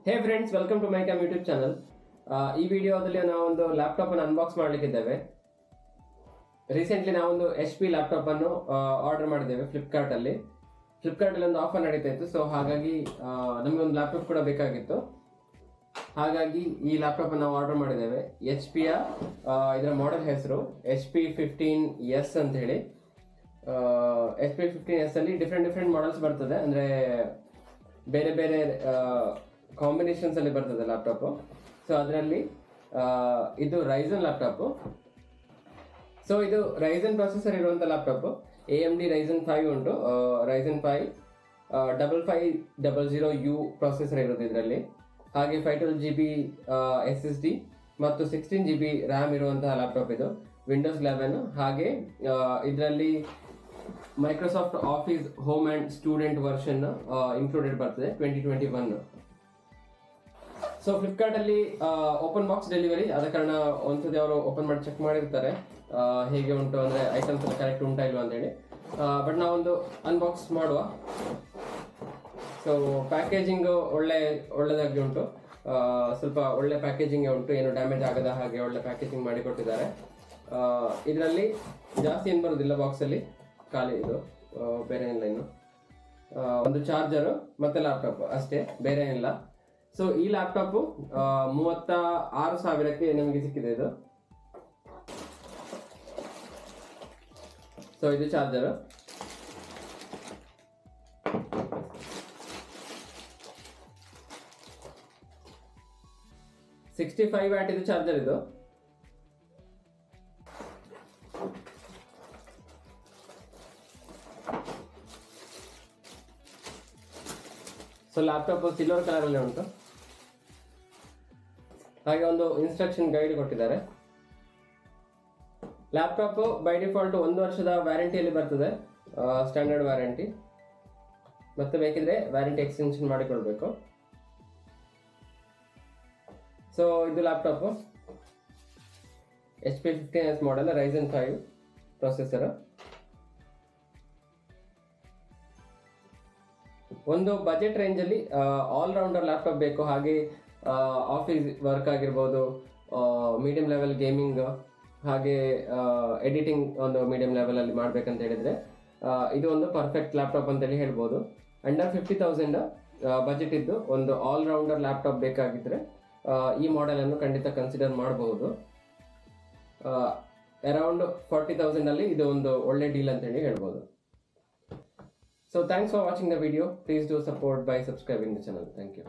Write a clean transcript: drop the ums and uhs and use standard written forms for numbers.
Hey friends, welcome to my cam YouTube channel. ಈ ವಿಡಿಯೋದಲ್ಲಿ ನಾವೊಂದು ಲ್ಯಾಪ್ಟಾಪ್ ಅನ್ನು ಅನ್ಬಾಕ್ಸ್ ಮಾಡಲಿಕ್ಕಿದ್ದೇವೆ. ರೀಸೆಂಟ್ಲಿ ನಾವೊಂದು HP ಲ್ಯಾಪ್ಟಾಪ್ ಅನ್ನು ಆರ್ಡರ್ ಮಾಡಿದ್ದೇವೆ ಫ್ಲಿಪ್ಕಾರ್ಟ್ ಅಲ್ಲಿ ಒಂದು ಆಫರ್ ನಡೀತಾ ಇತ್ತು. ಸೊ ಹಾಗಾಗಿ ನಮಗೆ ಒಂದು ಲ್ಯಾಪ್ಟಾಪ್ ಕೂಡ ಬೇಕಾಗಿತ್ತು. ಹಾಗಾಗಿ ಈ ಲ್ಯಾಪ್ಟಾಪ್ ಅನ್ನು ನಾವು ಆರ್ಡರ್ ಮಾಡಿದ್ದೇವೆ. HP ಇದರ ಮಾಡೆಲ್ ಹೆಸರು HP15S ಅಂತ ಹೇಳಿ. HP15S ಅಲ್ಲಿ ಡಿಫ್ರೆಂಟ್ ಮಾಡೆಲ್ಸ್ ಬರ್ತದೆ, ಅಂದ್ರೆ ಬೇರೆ ಬೇರೆ ಕಾಂಬಿನೇಷನ್ಸ್ ಅಲ್ಲಿ ಬರ್ತದೆ ಲ್ಯಾಪ್ಟಾಪ್. ಸೊ ಅದರಲ್ಲಿ ಇದು ರೈಸನ್ ಲ್ಯಾಪ್ಟಾಪ್. ಸೊ ಇದು ರೈಸನ್ ಪ್ರೊಸೆಸರ್ ಇರುವಂತ ಲ್ಯಾಪ್ಟಾಪ್. AMD Ryzen 5 ಉಂಟು. Ryzen 5 5500U ಪ್ರೊಸೆಸರ್ ಇರೋದು ಇದರಲ್ಲಿ. ಹಾಗೆ 512GB SSD ಮತ್ತು 16GB RAM ಇರುವಂತಹ ಲ್ಯಾಪ್ಟಾಪ್ ಇದು. Windows 11 ಹಾಗೆ ಇದರಲ್ಲಿ Microsoft office home and student version included ಬರ್ತದೆ 2021. ಸೊ ಫ್ಲಿಪ್ಕಾರ್ಟ್ ಅಲ್ಲಿ ಓಪನ್ ಬಾಕ್ಸ್ ಡೆಲಿವರಿ ಆದ ಕಾರಣ ಒಂದ್ಸತಿ ಅವರು ಓಪನ್ ಮಾಡಿ ಚೆಕ್ ಮಾಡಿರ್ತಾರೆ ಹೇಗೆ ಉಂಟು, ಅಂದ್ರೆ ಐಟಮ್ಸ್ ಎಲ್ಲ ಕರೆಕ್ಟ್ ಉಂಟಾ ಇಲ್ವಾ ಅಂತ ಹೇಳಿ. ಬಟ್ ನಾವೊಂದು ಅನ್ಬಾಕ್ಸ್ ಮಾಡುವ. ಸೊ ಪ್ಯಾಕೇಜಿಂಗ್ ಒಳ್ಳೆದಾಗಿ ಉಂಟು, ಸ್ವಲ್ಪ ಒಳ್ಳೆ ಪ್ಯಾಕೇಜಿಂಗ್ ಉಂಟು, ಏನು ಡ್ಯಾಮೇಜ್ ಆಗದ ಹಾಗೆ ಒಳ್ಳೆ ಪ್ಯಾಕೇಜಿಂಗ್ ಮಾಡಿ ಕೊಟ್ಟಿದ್ದಾರೆ. ಇದರಲ್ಲಿ ಜಾಸ್ತಿ ಏನು ಬರೋದಿಲ್ಲ ಬಾಕ್ಸ್ ಅಲ್ಲಿ, ಖಾಲಿ ಇದು, ಬೇರೆ ಏನಿಲ್ಲ. ಇನ್ನು ಒಂದು ಚಾರ್ಜರ್ ಮತ್ತೆ ಲ್ಯಾಪ್ಟಾಪ್ ಅಷ್ಟೇ, ಬೇರೆ ಏನಿಲ್ಲ. ಸೊ ಈ ಲ್ಯಾಪ್ಟಾಪ್ 36,000ಕ್ಕೆ ನಮಗೆ ಸಿಕ್ಕಿದೆ ಇದು. ಸೊ ಇದು ಚಾರ್ಜರ್. $65 ಇದು ಚಾರ್ಜರ್ ಇದು. ಸೊ ಲ್ಯಾಪ್ಟಾಪ್ ಸಿಲ್ವರ್ ಕಲರ್ ಅಲ್ಲಿ ಉಂಟು. ಹಾಗೆ ಒಂದು ಇನ್ಸ್ಟ್ರಕ್ಷನ್ ಗೈಡ್ ಕೊಟ್ಟಿದ್ದಾರೆ. ಲ್ಯಾಪ್ಟಾಪ್ ಬೈ ಡಿಫಾಲ್ಟ್ 1 ವರ್ಷದ ವ್ಯಾರಂಟಿಯಲ್ಲಿ ಬರ್ತದೆ, ಸ್ಟ್ಯಾಂಡರ್ಡ್ ವ್ಯಾರಂಟಿ. ಮತ್ತೆ ಬೇಕಿದ್ರೆ ವ್ಯಾರಂಟಿ ಎಕ್ಸ್ಟೆನ್ಷನ್ ಮಾಡಿಕೊಳ್ಬೇಕು. ಸೊ ಇದು laptop HP15S model, Ryzen 5 processor. ಒಂದು ಬಜೆಟ್ ರೇಂಜ್ ಅಲ್ಲಿ ಆಲ್ ರೌಂಡರ್ ಲ್ಯಾಪ್ಟಾಪ್ ಬೇಕು. ಹಾಗೆ ಆಫೀಸ್ ವರ್ಕ್ ಆಗಿರ್ಬೋದು, ಮೀಡಿಯಂ ಲೆವೆಲ್ ಗೇಮಿಂಗ್, ಹಾಗೆ ಎಡಿಟಿಂಗ್ ಒಂದು ಮೀಡಿಯಂ ಲೆವೆಲ್ ಅಲ್ಲಿ ಮಾಡ್ಬೇಕಂತ ಹೇಳಿದ್ರೆ ಇದು ಒಂದು ಪರ್ಫೆಕ್ಟ್ ಲ್ಯಾಪ್ಟಾಪ್ ಅಂತೇಳಿ ಹೇಳ್ಬೋದು. ಅಂಡರ್ 50,000 ಬಜೆಟ್ ಇದ್ದು ಒಂದು ಆಲ್ ರೌಂಡರ್ ಲ್ಯಾಪ್ಟಾಪ್ ಬೇಕಾಗಿದ್ರೆ ಈ ಮಾಡೆಲ್ ಅನ್ನು ಖಂಡಿತ ಕನ್ಸಿಡರ್ ಮಾಡಬಹುದು. ಅರೌಂಡ್ 40,000 ಅಲ್ಲಿ ಇದು ಒಂದು ಒಳ್ಳೆ ಡೀಲ್ ಅಂತ ಹೇಳಿ ಹೇಳ್ಬೋದು. So thanks for watching the video. Please do support by subscribing the channel. Thank you.